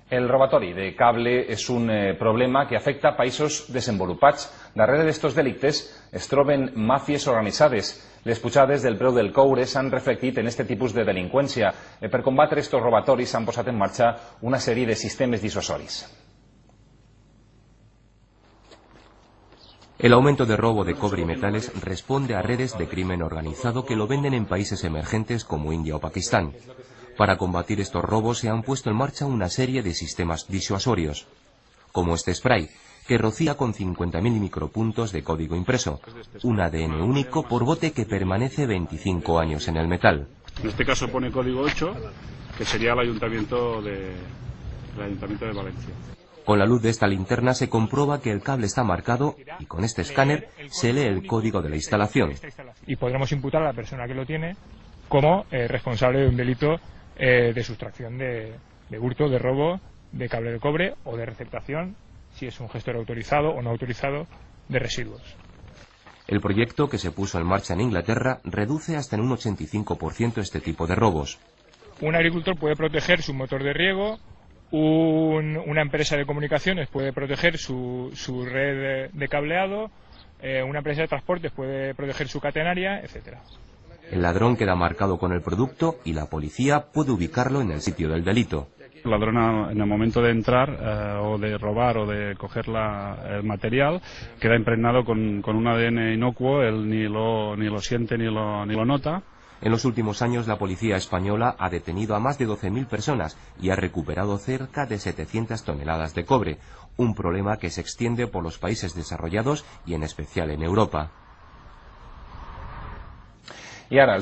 El robatori de cable és un problema que afecta països desenvolupats. Darrere d'estos delictes es troben màfies organitzades. Les pujades del preu del coure s'han reflectit en este tipus de delinqüència. Per combatre estos robatoris s'han posat en marxa una sèrie de sistemes dissuasoris. El aumento de robo de cobre y metales responde a redes de crimen organizado que lo venden en países emergentes como India o Pakistán. Para combatir estos robos se han puesto en marcha una serie de sistemas disuasorios, como este spray, que rocía con 50.000 micropuntos de código impreso, un ADN único por bote que permanece 25 años en el metal. En este caso pone código 8, que sería el Ayuntamiento de Valencia. Con la luz de esta linterna se comprueba que el cable está marcado y con este escáner se lee el código de la instalación. Y podremos imputar a la persona que lo tiene como responsable de un delito de sustracción de hurto, de robo, de cable de cobre o de receptación, si es un gestor autorizado o no autorizado, de residuos. El proyecto, que se puso en marcha en Inglaterra, reduce hasta en un 85% este tipo de robos. Un agricultor puede proteger su motor de riego, una empresa de comunicaciones puede proteger su red de cableado, una empresa de transportes puede proteger su catenaria, etcétera. El ladrón queda marcado con el producto y la policía puede ubicarlo en el sitio del delito. El ladrón, en el momento de entrar o de robar o de coger el material, queda impregnado con un ADN inocuo, él ni lo siente ni lo nota. En los últimos años la policía española ha detenido a más de 12.000 personas y ha recuperado cerca de 700 toneladas de cobre, un problema que se extiende por los países desarrollados y en especial en Europa. I ara